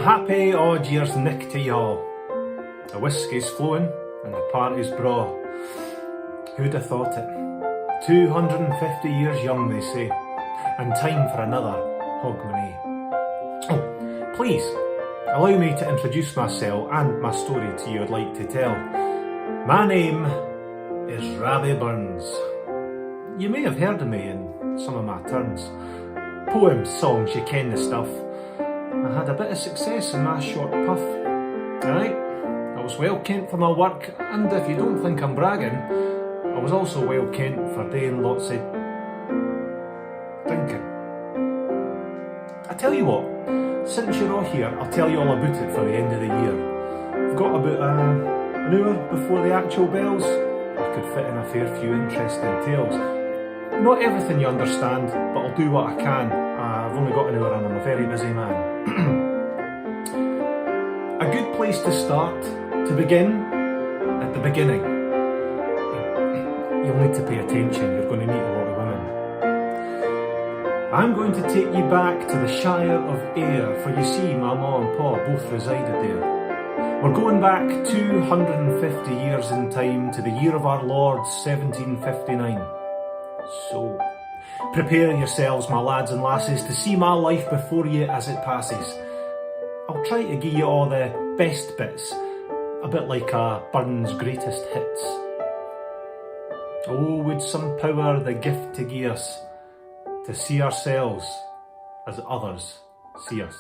happy odd year's nick to y'all. The whiskey's flowing and the party's braw. Who'd have thought it? 250 years young, they say, and time for another Hogmanay. Oh, please, allow me to introduce myself and my story to you I'd like to tell. My name is Rabbie Burns. You may have heard of me in some of my turns. Poems, songs, you ken the stuff. I had a bit of success in my short puff. Aye, I was well kent for my work, and if you don't think I'm bragging, I was also well kent for doing lots of drinking. I tell you what, since you're all here, I'll tell you all about it for the end of the year. I've got about an hour before the actual bells. I could fit in a fair few interesting tales. Not everything you understand, but I'll do what I can. I've only got an hour and I'm a very busy man. A good place to start, to begin, at the beginning. You'll need to pay attention, you're going to meet a lot of women. I'm going to take you back to the Shire of Ayr, for you see my ma and pa both resided there. We're going back 250 years in time to the year of our Lord 1759. So, prepare yourselves, my lads and lasses, to see my life before you as it passes. I'll try to give you all the best bits, a bit like a Burns' greatest hits. Oh, would some power the gift to give us, to see ourselves as others see us.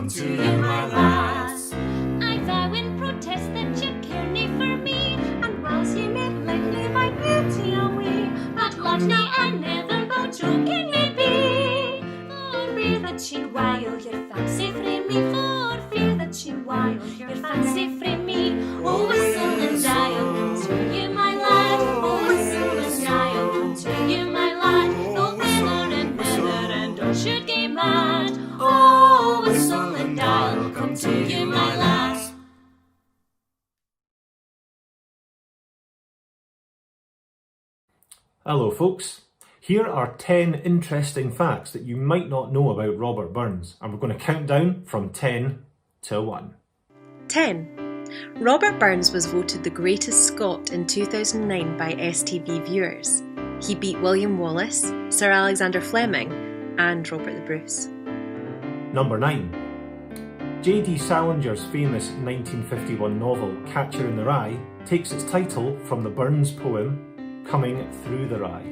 To you. my lass. I vow in protest that you care nae for me, and whilst ye may likely my beauty away, but love me and never but joking may be. For fear that she'll wile your fancy frae me, for fear that she'll wile your fancy frae me. Oh, whistle and dial, come to you, my lad. Oh, whistle and dial, come to you, my lad. No feather and don't should get mad. Oh, whistle and dial, come to you, my lass. Hello folks, here are 10 interesting facts that you might not know about Robert Burns, and we're going to count down from 10 to 1. 10. Robert Burns was voted the greatest Scot in 2009 by STV viewers. He beat William Wallace, Sir Alexander Fleming and Robert the Bruce. Number 9. J.D. Salinger's famous 1951 novel Catcher in the Rye takes its title from the Burns poem Coming Through the Rye.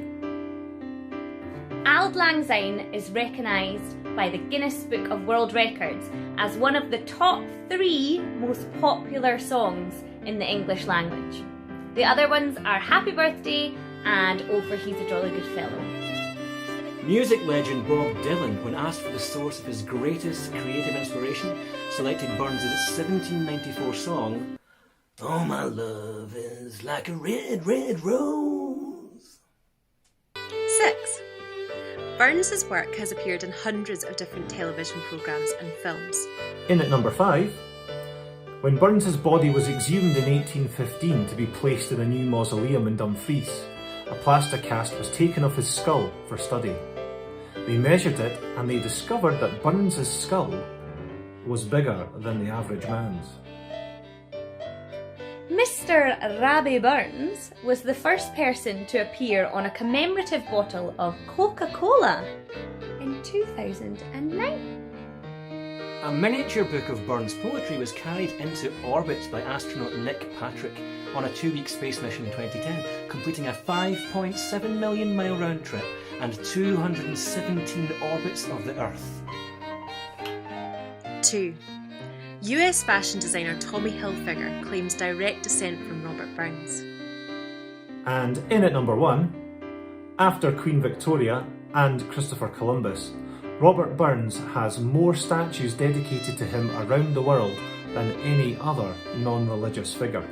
Auld Lang Syne is recognised by the Guinness Book of World Records as one of the top 3 most popular songs in the English language. The other ones are Happy Birthday and Oh For He's a Jolly Good Fellow. Music legend Bob Dylan, when asked for the source of his greatest creative inspiration, selected Burns' 1794 song, Oh My Love is Like a Red, Red Rose. 6. Burns' work has appeared in hundreds of different television programmes and films. In at number 5, when Burns' body was exhumed in 1815 to be placed in a new mausoleum in Dumfries, a plaster cast was taken of his skull for study. They measured it and they discovered that Burns' skull was bigger than the average man's. Mr. Rabbie Burns was the first person to appear on a commemorative bottle of Coca-Cola in 2009. A miniature book of Burns' poetry was carried into orbit by astronaut Nick Patrick on a 2-week space mission in 2010, completing a 5.7 million mile round trip and 217 orbits of the Earth. 2. US fashion designer Tommy Hilfiger claims direct descent from Robert Burns. And in at number 1, after Queen Victoria and Christopher Columbus, Robert Burns has more statues dedicated to him around the world than any other non-religious figure.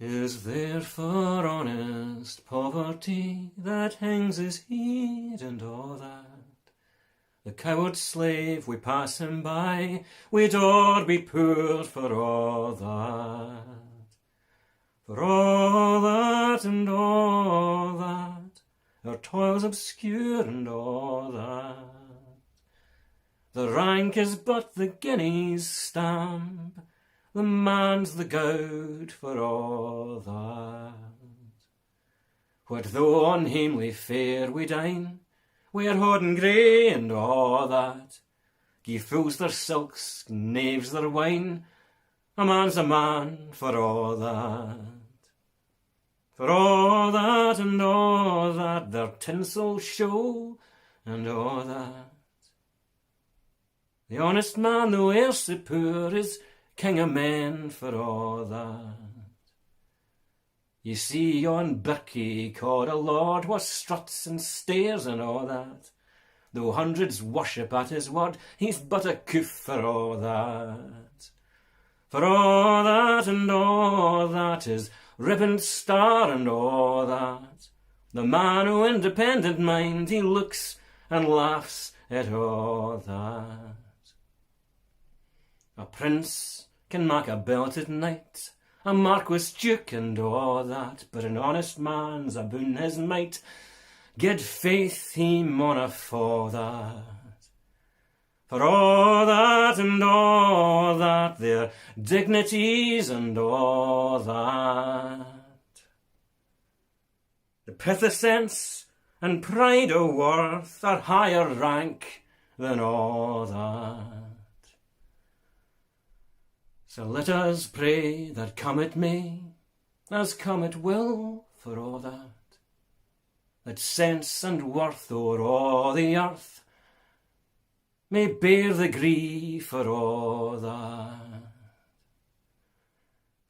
Is there for honest poverty that hangs his head and all that? The coward slave, we pass him by, we'd all be poor for all that. For all that and all that, our toils obscure and all that. The rank is but the guinea's stamp, the man's the gowd for all that. What though unhamely fare we dine, we're hodden grey and all that. Gie fools their silks, knaves their wine, a man's a man for all that. For all that and all that, their tinsel show and all that. The honest man, though e'er so poor, is king of men for all that. You see yon birkie called a lord, wha struts and stares and all that. Though hundreds worship at his word, he's but a coof for all that. For all that and all that, his ribboned star and all that. The man who independent mind, he looks and laughs at all that. A prince can mak a belted knight, a marquis duke and all that, but an honest man's aboon his might, guid faith he mauna fa that. For all that and all that, their dignities and all that. The pith o' sense and pride o' worth are higher rank than all that. So let us pray that come it may, as come it will for all that sense and worth o'er all the earth may bear the grief for all that.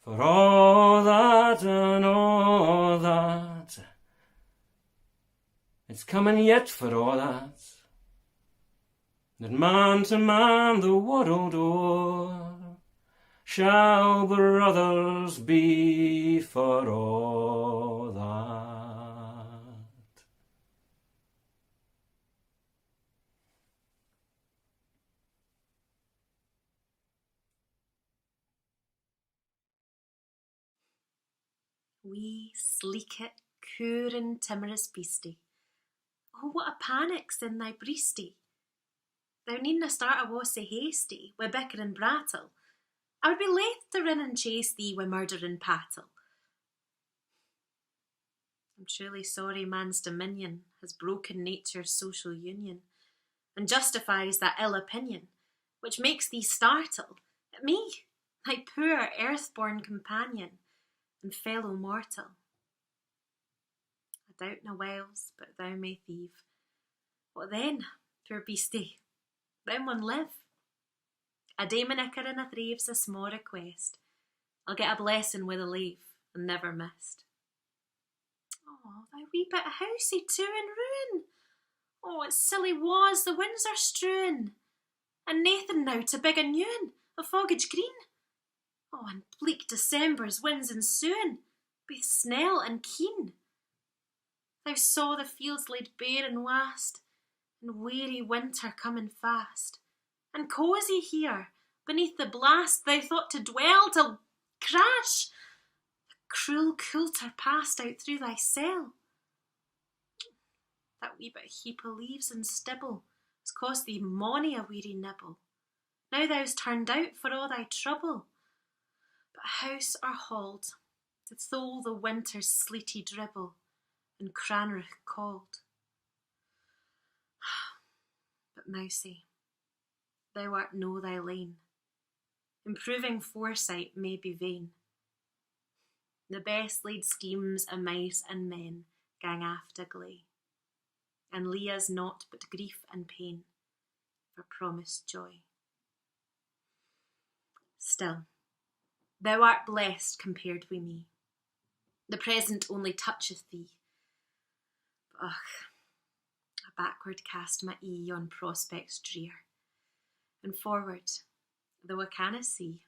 For all that and all that, it's coming yet for all that man to man the world o'er shall brothers be for all that. Wee, sleekit, coorin' timorous beastie, oh, what a panic's in thy breastie! Thou needna start awa sae hasty, wi' bicker and brattle. I would be laith to rin and chase thee wi' murder and pattle. I'm truly sorry man's dominion has broken nature's social union, and justifies that ill opinion, which makes thee startle at me, thy poor earth-born companion and fellow mortal. I doubt na whiles, but thou may thieve. What then, poor beastie? Thou mun live. A day my icker in a thrave's a small request. I'll get a blessing with a leave and never missed. Oh, thy wee bit housey too in ruin. Oh, it's silly was, the winds are strewn, and Nathan now to big and newn, a foggage green. Oh, and bleak December's winds ensuing, baith snell and keen. Thou saw the fields laid bare and wast, and weary winter coming fast. And cosy here, beneath the blast, thou thought to dwell till crash, the cruel coulter passed out through thy cell. That wee bit heap o' leaves and stibble has cost thee mony a weary nibble. Now thou's turned out for all thy trouble. But house or hold, to thole the winter's sleety dribble, and Cranrich called. But Mousie, thou art no thy lane. Improving foresight may be vain. The best laid schemes o' mice and men gang after gley, and Leah's naught but grief and pain for promised joy. Still, thou art blessed compared wi' me. The present only toucheth thee. But I backward cast my ee on prospects drear, and forward, though I canna see,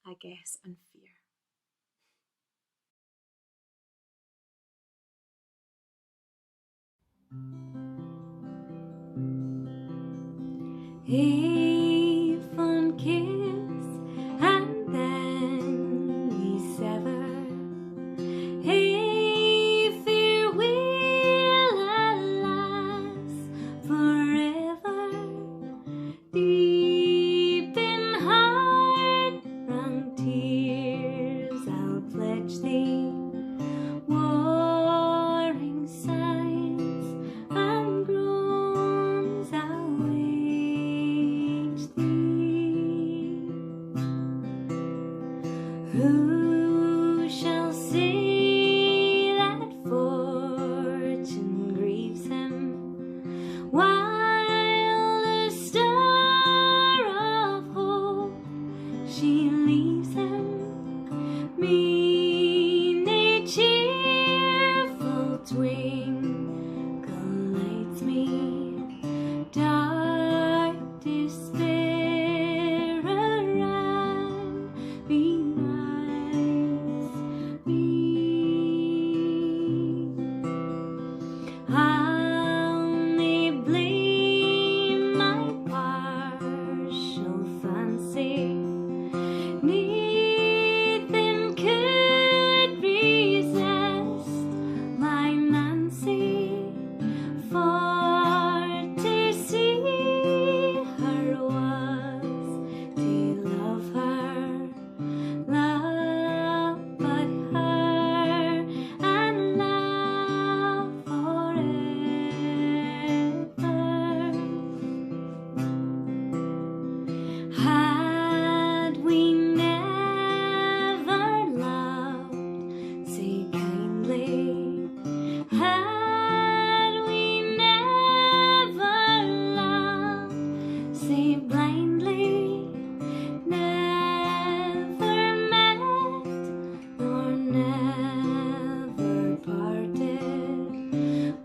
I guess and fear. A fond kiss, and then we sever. A farewell, alas, forever. Deep in heart-wrung tears, I'll pledge thee. Warring sighs and groans, I'll wage thee.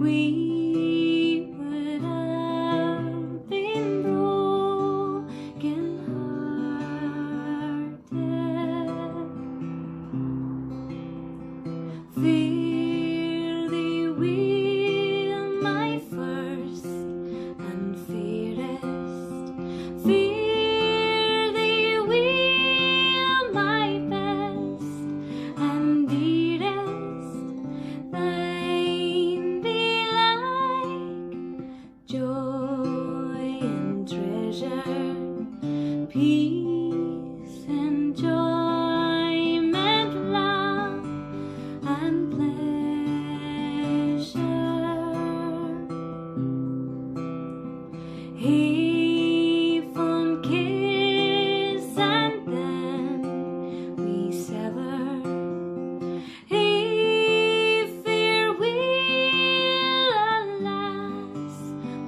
we would have been broken hearted. Fear thee will, my first and fairest. Fear thee will, my best and dearest. Thine belike joy and treasure, peace, enjoyment, love, and pleasure. He fond kiss and then we sever. He farewell, alas,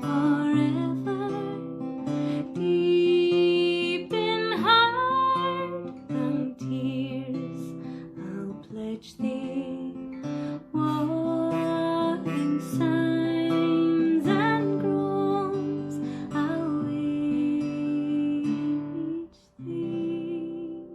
forever. Deep in heart and tears, I'll pledge thee. Warning signs and groans, I'll wage thee.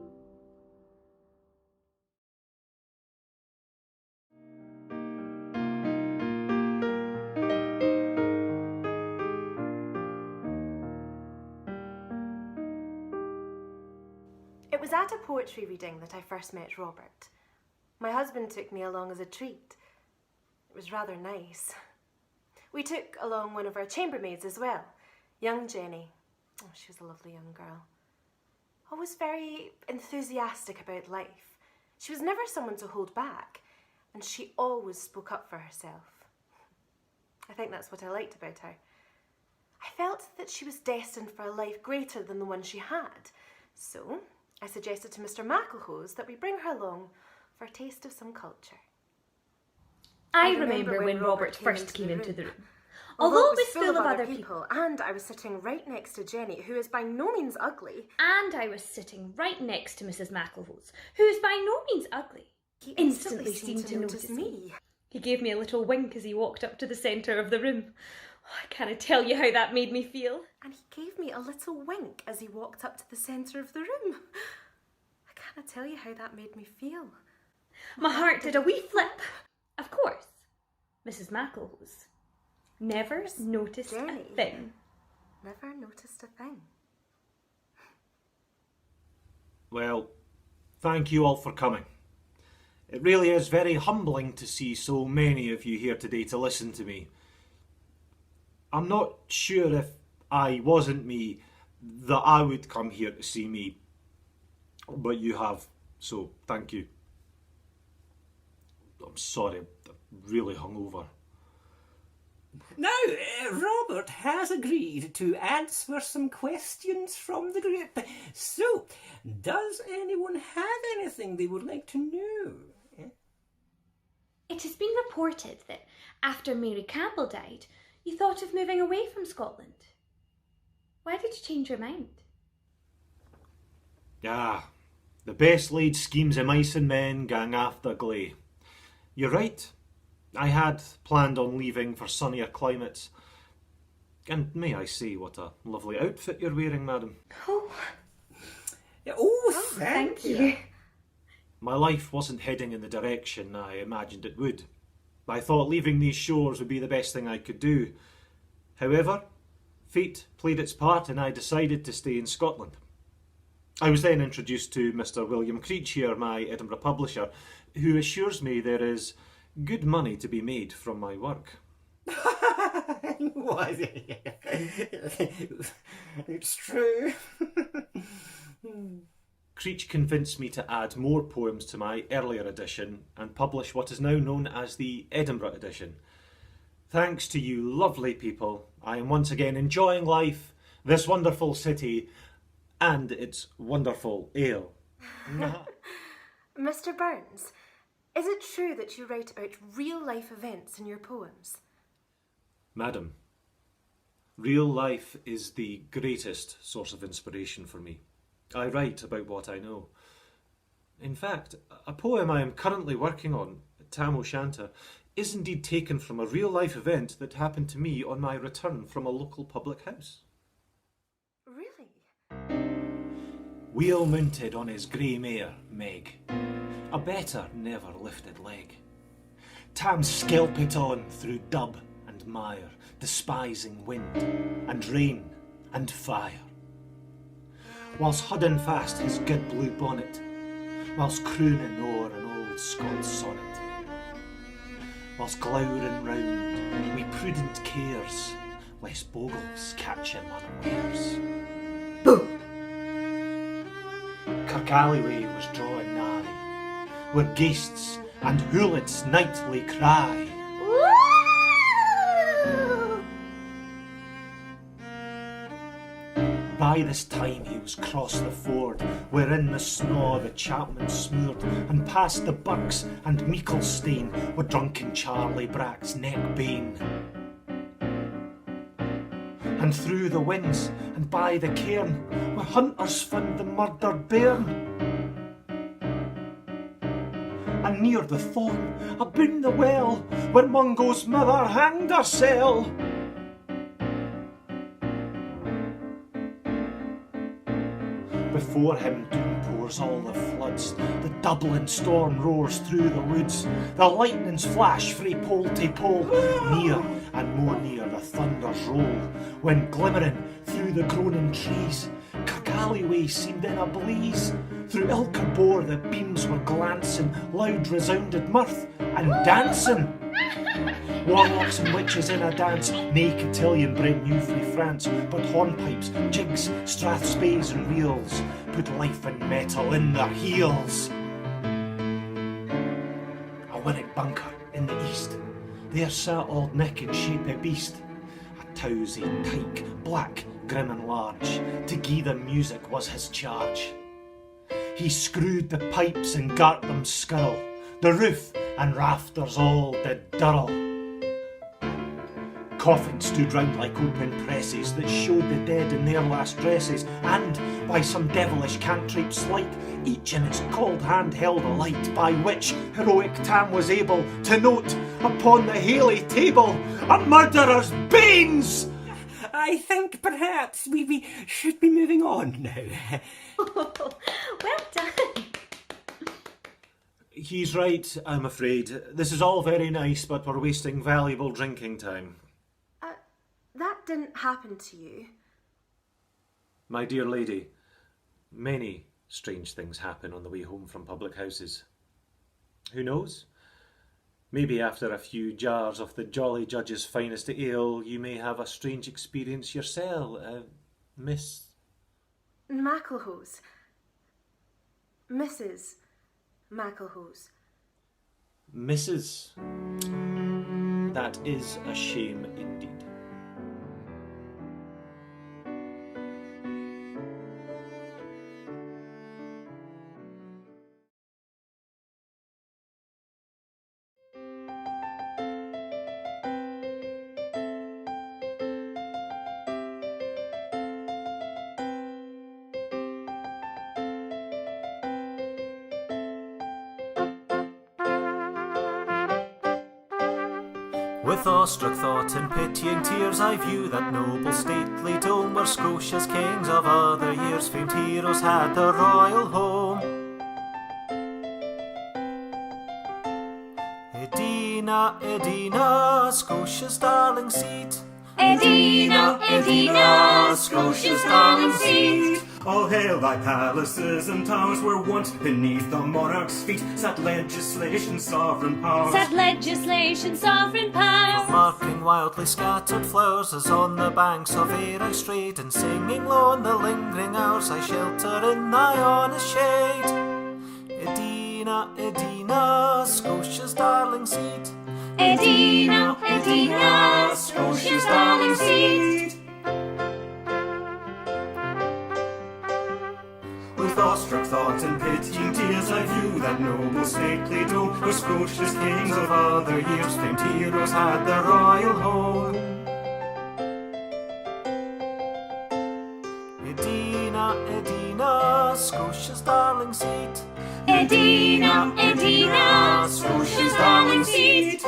It was at a poetry reading that I first met Robert. My husband took me along as a treat. It was rather nice. We took along one of our chambermaids as well, young Jenny. Oh, she was a lovely young girl. Always very enthusiastic about life. She was never someone to hold back, and she always spoke up for herself. I think that's what I liked about her. I felt that she was destined for a life greater than the one she had. So I suggested to Mr. McElhose that we bring her along for a taste of some culture. I remember when Robert first came into the room. Although it was full of other people, and I was sitting right next to Jenny, who is by no means ugly. and I was sitting right next to Mrs. McElhose, who is by no means ugly. He instantly seemed to notice me. He gave me a little wink as he walked up to the centre of the room. Oh, I can't tell you how that made me feel. And he gave me a little wink as he walked up to the centre of the room. I can't tell you how that made me feel. My heart did a wee flip. Of course, Mrs. McElhose never noticed Jenny. a thing. Never noticed a thing. Well, thank you all for coming. It really is very humbling to see so many of you here today to listen to me. I'm not sure if I wasn't me that I would come here to see me, but you have, so thank you. I'm sorry, I'm really hungover. Now, Robert has agreed to answer some questions from the group. So, does anyone have anything they would like to know? It has been reported that after Mary Campbell died, you thought of moving away from Scotland. Why did you change your mind? Ah, the best laid schemes of mice and men gang after gley. You're right. I had planned on leaving for sunnier climates. And may I say what a lovely outfit you're wearing, madam. Oh, Thank you. My life wasn't heading in the direction I imagined it would. I thought leaving these shores would be the best thing I could do. However, fate played its part and I decided to stay in Scotland. I was then introduced to Mr. William Creech here, my Edinburgh publisher, who assures me there is good money to be made from my work. It's true. Creech convinced me to add more poems to my earlier edition and publish what is now known as the Edinburgh edition. Thanks to you lovely people, I am once again enjoying life, this wonderful city, and its wonderful ale. Mr. Burns, is it true that you write about real-life events in your poems? Madam, real life is the greatest source of inspiration for me. I write about what I know. In fact, a poem I am currently working on, Tam O'Shanter, is indeed taken from a real-life event that happened to me on my return from a local public house. Really? Wheel mounted on his grey mare, Meg, a better never lifted leg. Tam skelpit on through dub and mire, despising wind and rain and fire. Whilst hudding fast his good blue bonnet, whilst crooning o'er an old Scots sonnet, whilst glowering round wi' prudent cares, lest bogles catch him unawares. Boo! Kirkallyway was drawing nigh, where ghasts and hoolits nightly cry. By this time he was crossed the ford, where in the snaw the chapman smoored, and past the Burks and Meeklestein, with drunken Charlie Brack's neck bane. And through the winds and by the cairn, where hunters found the murdered bairn. And near the thorn, aboon the well, where Mungo's mother hanged hersel. Before him doom pours all the floods, the Dublin storm roars through the woods, the lightnings flash frae pole to pole, near and more near the thunders roll, when glimmering through the groaning trees, Kirkallyway seemed in a blaze. Through ilka bore the beams were glancing, loud resounded mirth and dancing. Warlocks and witches in a dance, nae cotillion bred new frae France, but hornpipes, jigs, strathspeys and reels put life and metal in their heels. A winnock bunker in the east, there sat Auld Nick in shape of beast, a towsy tyke, black, grim and large, to gie them music was his charge. He screwed the pipes and gart them skirl, the roof and rafters all did dirl. Coffins stood round like open presses that showed the dead in their last dresses, and by some devilish cantrip slight, each in its cold hand held a light, by which heroic Tam was able to note upon the Haley table a murderer's banes. I think perhaps we should be moving on now. Well done. He's right, I'm afraid. This is all very nice, but we're wasting valuable drinking time. That didn't happen to you. My dear lady, many strange things happen on the way home from public houses. Who knows? Maybe after a few jars of the Jolly Judge's finest ale, you may have a strange experience yourself, Miss... Macklehose. Mrs. Macklehose. Mrs. That is a shame indeed. With awestruck thought and pitying tears I view that noble stately dome, where Scotia's kings of other years, famed heroes, had their royal home. Edina, Edina, Scotia's darling seat. Edina, Edina, Scotia's darling seat. All hail thy palaces and towers, where once beneath the monarch's feet sat legislation, sovereign powers. Sat legislation, sovereign powers. Marking wildly scattered flowers, as on the banks of Ayr I strayed, and singing low in the lingering hours I shelter in thy honest shade. Edina, Edina, Scotia's darling seat. Edina, Edina, Scotia's darling seat. With awestruck thought and pitying tears I view that noble stately dome, where Scotia's kings of other years, famed heroes, had their royal home. Edina, Edina, Scotia's darling seat. Edina, Edina, Scotia's darling seat.